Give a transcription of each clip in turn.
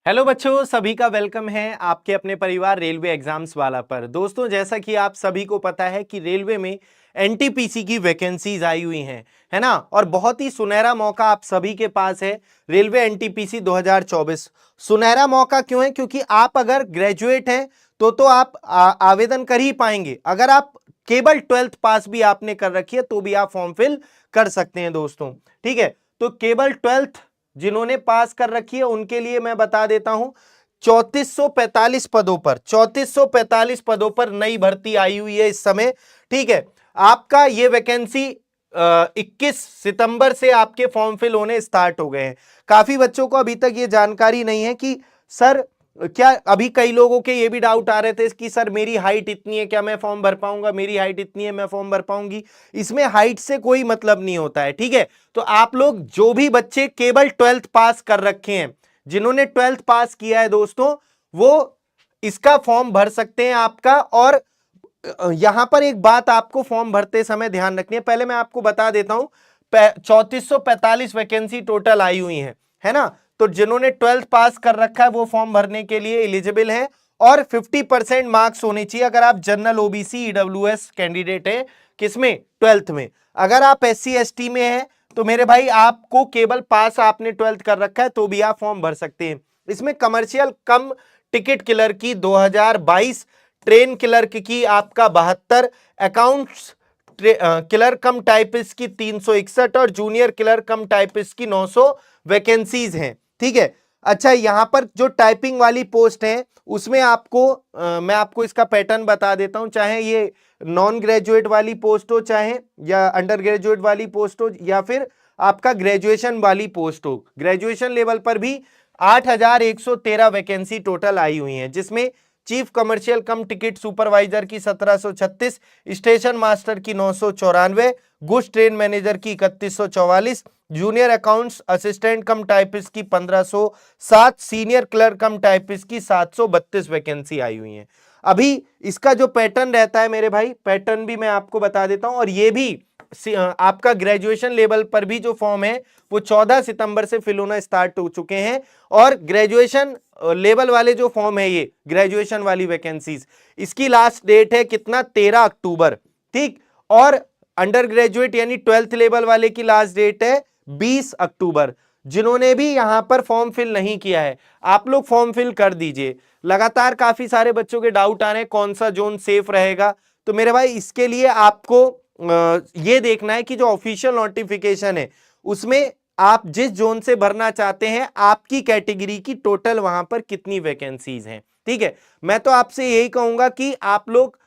Hello बच्चों, सभी का वेलकम है आपके अपने परिवार रेलवे एग्जाम्स वाला पर। दोस्तों, जैसा कि आप सभी को पता है कि रेलवे में एनटीपीसी की वैकेंसीज आई हुई हैं, है ना। और बहुत ही सुनहरा मौका आप सभी के पास है। रेलवे एनटीपीसी 2024 सुनहरा मौका क्यों है? क्योंकि आप अगर ग्रेजुएट हैं तो आप आवेदन कर ही पाएंगे। अगर आप केवल 12th पास भी आपने कर रखी है तो भी आप फॉर्म फिल कर सकते हैं दोस्तों। ठीक है, तो केवल 12th जिन्होंने पास कर रखी है उनके लिए मैं बता देता हूं, 3445 पदों पर 3445 पदों पर नई भर्ती आई हुई है इस समय। ठीक है, आपका ये वैकेंसी 21 सितंबर से आपके फॉर्म फिल होने स्टार्ट हो गए हैं। काफी बच्चों को अभी तक ये जानकारी नहीं है कि सर क्या, अभी कई लोगों के ये भी डाउट आ रहे थे कि सर मेरी हाइट इतनी है, क्या मैं फॉर्म भर पाऊंगा, मेरी हाइट इतनी है, मैं फॉर्म भर पाऊंगी। इसमें हाइट से कोई मतलब नहीं होता है। ठीक है, तो आप लोग जो भी बच्चे केवल 12th पास कर रखे हैं, जिन्होंने 12th पास किया है दोस्तों, वो इसका फॉर्म भर सकते हैं आपका। और यहां पर एक बात आपको फॉर्म भरते समय ध्यान रखनी है, पहले मैं आपको बता देता हूं। 3445 वैकेंसी टोटल आई हुई है ना। तो जिन्होंने 12th पास कर रखा है वो फॉर्म भरने के लिए एलिजिबल है। और 50% मार्क्स होने चाहिए अगर आप जनरल ओबीसी ईडब्ल्यूएस कैंडिडेट है। किसमें? 12th में। अगर आप SC ST में है तो मेरे भाई आपको केवल पास आपने 12th कर रखा है तो भी आप फॉर्म भर सकते हैं। इसमें कमर्शियल कम टिकट क्लर्क की 2022, ट्रेन क्लर्क की आपका 72, अकाउंट्स क्लर्क कम टाइपिस्ट की 361 और जूनियर क्लर्क कम टाइपिस्ट की 900 वैकेंसीज हैं। ठीक है, अच्छा यहां पर जो टाइपिंग वाली पोस्ट है उसमें आपको मैं आपको इसका पैटर्न बता देता हूं। चाहे ये नॉन ग्रेजुएट वाली पोस्ट हो, चाहे या अंडर ग्रेजुएट वाली पोस्ट हो, या फिर आपका ग्रेजुएशन वाली पोस्ट हो, ग्रेजुएशन लेवल पर भी 8113 वैकेंसी टोटल आई हुई हैं, जिसमें चीफ कमर्शियल कम टिकट सुपरवाइजर की 1736, स्टेशन मास्टर की 994, गुड्स ट्रेन मैनेजर की 3144, जूनियर अकाउंट्स असिस्टेंट कम टाइपिस्ट की 1507, सीनियर क्लर्क कम टाइपिस्ट की 732 वैकेंसी आई हुई है। अभी इसका जो पैटर्न रहता है मेरे भाई, पैटर्न भी मैं आपको बता देता हूं। और ये भी आपका ग्रेजुएशन लेवल पर भी जो फॉर्म है वो 14 सितंबर से फिल होना स्टार्ट हो चुके हैं। और ग्रेजुएशन लेवल वाले जो फॉर्म है, ये ग्रेजुएशन वाली वैकेंसीज, इसकी लास्ट डेट है कितना? 13 अक्टूबर। ठीक, और अंडर ग्रेजुएट यानी 12th लेवल वाले की लास्ट डेट है 20 अक्टूबर। जिन्होंने भी यहां पर फॉर्म फिल नहीं किया है, आप लोग फॉर्म फिल कर दीजिए। लगातार काफी सारे बच्चों के डाउट आ रहे हैं कौन सा जोन सेफ रहेगा। तो मेरे भाई इसके लिए आपको ये देखना है कि जो ऑफिशियल नोटिफिकेशन है उसमें आप जिस जोन से भरना चाहते हैं, आपकी कैटेगरी की टोटल वहां पर कितनी वैकेंसीज हैं। ठीक है, मैं तो आपसे यही कहूंगा कि आप लोग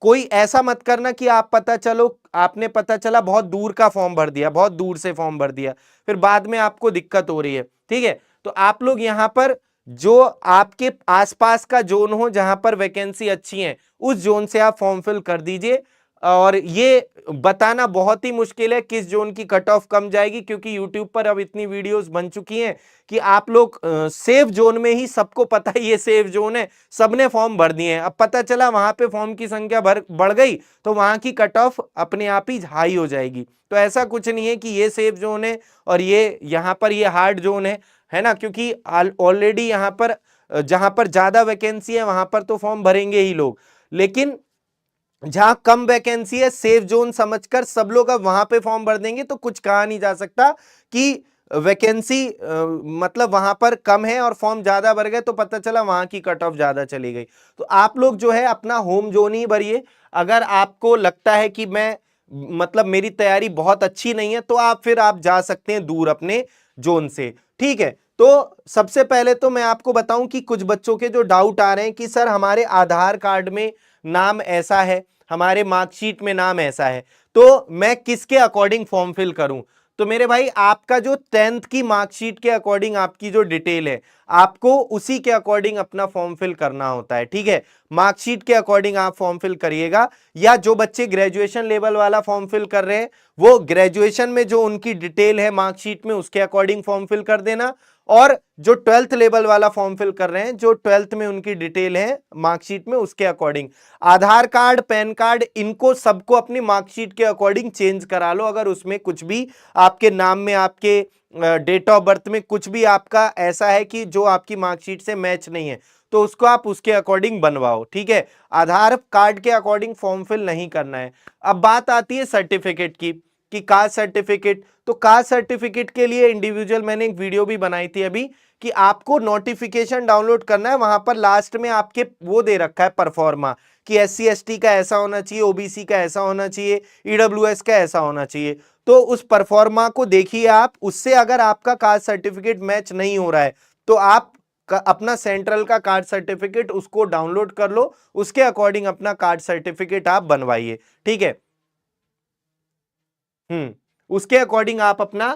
कोई ऐसा मत करना कि आपने पता चला बहुत दूर का फॉर्म भर दिया, बहुत दूर से फॉर्म भर दिया, फिर बाद में आपको दिक्कत हो रही है। ठीक है, तो आप लोग यहां पर जो आपके आसपास का जोन हो जहां पर वैकेंसी अच्छी है, उस जोन से आप फॉर्म फिल कर दीजिए। और ये बताना बहुत ही मुश्किल है किस जोन की कट ऑफ कम जाएगी, क्योंकि YouTube पर अब इतनी वीडियोस बन चुकी हैं कि आप लोग सेफ जोन में ही, सबको पता है ये सेफ जोन है, सबने फॉर्म भर दिए हैं। अब पता चला वहां पे फॉर्म की संख्या बढ़ गई तो वहां की कट ऑफ अपने आप ही हाई हो जाएगी। तो ऐसा कुछ नहीं है कि ये सेफ जोन है और ये यहाँ पर ये हार्ड जोन है ना। क्योंकि ऑलरेडी यहाँ पर जहां पर ज्यादा वैकेंसी है वहां पर तो फॉर्म भरेंगे ही लोग, लेकिन जहां कम वैकेंसी है, सेफ जोन समझकर सब लोग अब वहां पे फॉर्म भर देंगे, तो कुछ कहा नहीं जा सकता कि वैकेंसी मतलब वहां पर कम है और फॉर्म ज्यादा भर गए तो पता चला वहां की कट ऑफ ज्यादा चली गई। तो आप लोग जो है अपना होम जोन ही भरिए। अगर आपको लगता है कि मैं मतलब मेरी तैयारी बहुत अच्छी नहीं है, तो आप जा सकते हैं दूर अपने जोन से। ठीक है, तो सबसे पहले तो मैं आपको बताऊं कि कुछ बच्चों के जो डाउट आ रहे हैं कि सर हमारे आधार कार्ड में नाम ऐसा है, हमारे मार्कशीट में नाम ऐसा है, तो मैं किसके अकॉर्डिंग फॉर्म फिल करूं? तो मेरे भाई आपका जो 10th की मार्कशीट के अकॉर्डिंग आपकी जो डिटेल है, आपको उसी के अकॉर्डिंग अपना फॉर्म फिल करना होता है। ठीक है, मार्कशीट के अकॉर्डिंग आप फॉर्म फिल करिएगा। या जो बच्चे ग्रेजुएशन लेवल वाला फॉर्म फिल कर रहे हैं, वो ग्रेजुएशन में जो उनकी डिटेल है मार्कशीट में उसके अकॉर्डिंग फॉर्म फिल कर देना। और जो 12th लेवल वाला फॉर्म फिल कर रहे हैं, जो 12th में उनकी डिटेल है मार्कशीट में, उसके अकॉर्डिंग आधार कार्ड, पैन कार्ड, इनको सबको अपनी मार्कशीट के अकॉर्डिंग चेंज करा लो। अगर उसमें कुछ भी आपके नाम में, आपके डेट ऑफ बर्थ में कुछ भी आपका ऐसा है कि जो आपकी मार्कशीट से मैच नहीं है, तो उसको आप उसके अकॉर्डिंग बनवाओ, ठीक है। आधार कार्ड के अकॉर्डिंग फॉर्म फिल नहीं करना है। अब बात आती है सर्टिफिकेट की, कि कास्ट सर्टिफिकेट, तो कास्ट सर्टिफिकेट के लिए इंडिविजुअल मैंने एक वीडियो भी बनाई थी अभी, कि आपको नोटिफिकेशन डाउनलोड करना है। वहां पर लास्ट में आपके वो दे रखा है परफॉर्मा, कि SC ST का ऐसा होना चाहिए, OBC का ऐसा होना चाहिए, EWS का ऐसा होना चाहिए। तो उस परफॉर्मा को देखिए आप, उससे अगर आपका कास्ट सर्टिफिकेट मैच नहीं हो रहा है, तो आप अपना सेंट्रल का कार्ड सर्टिफिकेट उसको डाउनलोड कर लो, उसके अकॉर्डिंग अपना कार्ड सर्टिफिकेट आप बनवाइए, ठीक है। उसके अकॉर्डिंग आप अपना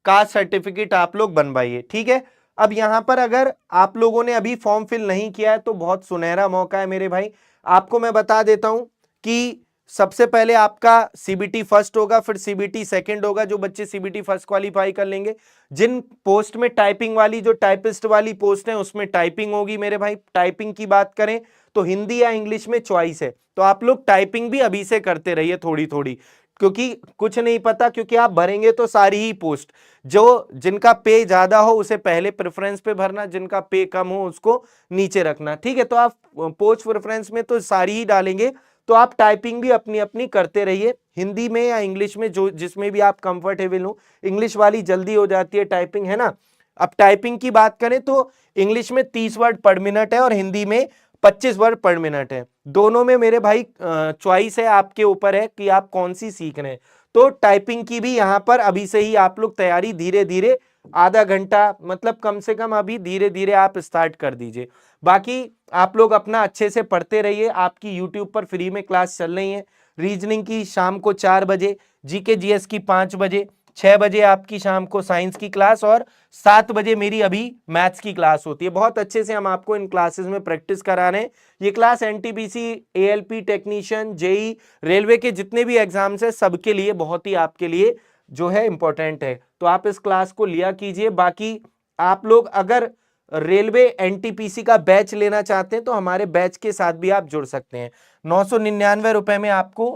कास्ट सर्टिफिकेट आप लोग बनवाइए, ठीक है। अब यहां पर अगर आप लोगों ने अभी फॉर्म फिल नहीं किया है, तो बहुत सुनहरा मौका है मेरे भाई। आपको मैं बता देता हूं कि सबसे पहले आपका CBT फर्स्ट होगा, फिर CBT सेकंड होगा, जो बच्चे CBT फर्स्ट क्वालिफाई कर लेंगे। जिन पोस्ट में टाइपिंग वाली, जो टाइपिस्ट वाली पोस्ट है, उसमें टाइपिंग होगी मेरे भाई। टाइपिंग की बात करें तो हिंदी या इंग्लिश में चॉइस है, तो आप लोग टाइपिंग भी अभी से करते रहिए थोड़ी थोड़ी, क्योंकि कुछ नहीं पता, क्योंकि आप भरेंगे तो सारी ही पोस्ट, जो जिनका पे ज्यादा हो उसे पहले प्रेफरेंस पे भरना, जिनका पे कम हो उसको नीचे रखना, ठीक है। तो आप पोस्ट प्रेफरेंस में तो सारी ही डालेंगे, तो आप टाइपिंग भी अपनी अपनी करते रहिए, हिंदी में या इंग्लिश में, जो जिसमें भी आप कंफर्टेबल हो। इंग्लिश वाली जल्दी हो जाती है टाइपिंग, है ना। अब टाइपिंग की बात करें तो इंग्लिश में 30 वर्ड पर मिनट है और हिंदी में 25 वर्ड पर मिनट है। दोनों में मेरे भाई चॉइस है, आपके ऊपर है कि आप कौन सी सीख रहे हैं। तो टाइपिंग की भी यहां पर अभी से ही आप लोग तैयारी धीरे धीरे, आधा घंटा मतलब कम से कम अभी धीरे धीरे आप स्टार्ट कर दीजिए। बाकी आप लोग अपना अच्छे से पढ़ते रहिए। आपकी यूट्यूब पर फ्री में क्लास चल रही है, रीजनिंग की शाम को 4 बजे, GK GS की 5 बजे, 6 बजे आपकी शाम को साइंस की क्लास, और 7 बजे मेरी अभी मैथ्स की क्लास होती है। बहुत अच्छे से हम आपको इन क्लासेस में प्रैक्टिस करा रहे हैं। ये class NTPC, ALP technician, JEE, railway के जितने भी एग्जाम्स है सबके लिए बहुत ही आपके लिए जो है इंपॉर्टेंट है, तो आप इस क्लास को लिया कीजिए। बाकी आप लोग अगर रेलवे NTPC का बैच लेना चाहते हैं तो हमारे बैच के साथ भी आप जुड़ सकते हैं। 999 रुपए में आपको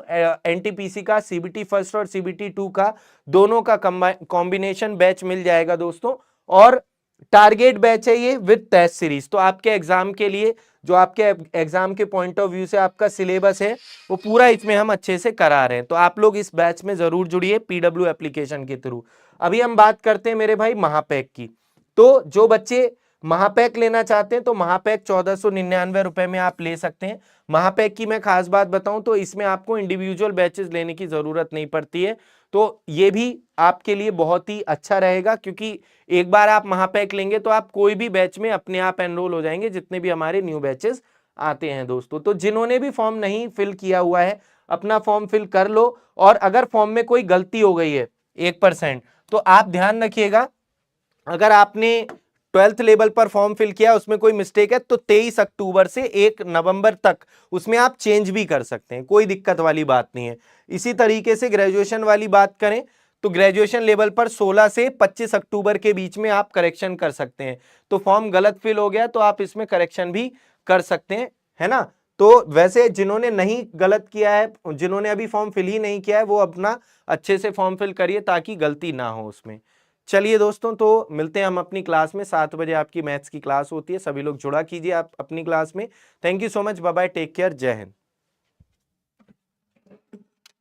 NTPC का CBT फर्स्ट और CBT 2 का दोनों का कॉम्बिनेशन बैच मिल जाएगा दोस्तों। और टारगेट बैच है ये विद टेस्ट सीरीज, तो आपके एग्जाम के लिए, जो आपके एग्जाम के पॉइंट ऑफ व्यू से आपका सिलेबस है, वो पूरा इसमें हम अच्छे से करा रहे हैं। तो आप लोग इस बैच में जरूर जुड़िए PW एप्लीकेशन के थ्रू। अभी हम बात करते हैं मेरे भाई महापैक की। तो जो बच्चे महापैक लेना चाहते हैं तो महापैक 1499 रुपए में आप ले सकते हैं। महापैक की मैं खास बात बताऊं तो इसमें आपको इंडिविजुअल बैचेस लेने की जरूरत नहीं पड़ती है, तो ये भी आपके लिए बहुत ही अच्छा रहेगा, क्योंकि एक बार आप महापैक लेंगे तो आप कोई भी बैच में अपने आप एनरोल हो जाएंगे, जितने भी हमारे न्यू बैचेस आते हैं दोस्तों। तो जिन्होंने भी फॉर्म नहीं फिल किया हुआ है, अपना फॉर्म फिल कर लो। और अगर फॉर्म में कोई गलती हो गई है 1%, तो आप ध्यान रखिएगा, अगर आपने 12th लेवल पर फॉर्म फिल किया, उसमें कोई मिस्टेक है, तो 23 अक्टूबर से 1 नवंबर तक उसमें आप चेंज भी कर सकते हैं, कोई दिक्कत वाली बात नहीं है। इसी तरीके से ग्रेजुएशन वाली बात करें तो ग्रेजुएशन लेवल पर 16 से 25 अक्टूबर के बीच में आप करेक्शन कर सकते हैं। तो फॉर्म गलत फिल हो गया तो आप इसमें करेक्शन भी कर सकते हैं, है ना। तो वैसे जिन्होंने नहीं गलत किया है, जिन्होंने अभी फॉर्म फिल ही नहीं किया है, वो अपना अच्छे से फॉर्म फिल करिए ताकि गलती ना हो उसमें। चलिए दोस्तों, तो मिलते हैं हम अपनी क्लास में। 7 बजे आपकी मैथ्स की क्लास होती है, सभी लोग जुड़ा कीजिए आप अपनी क्लास में। Thank you so much, bye bye, take care, Jai Hind.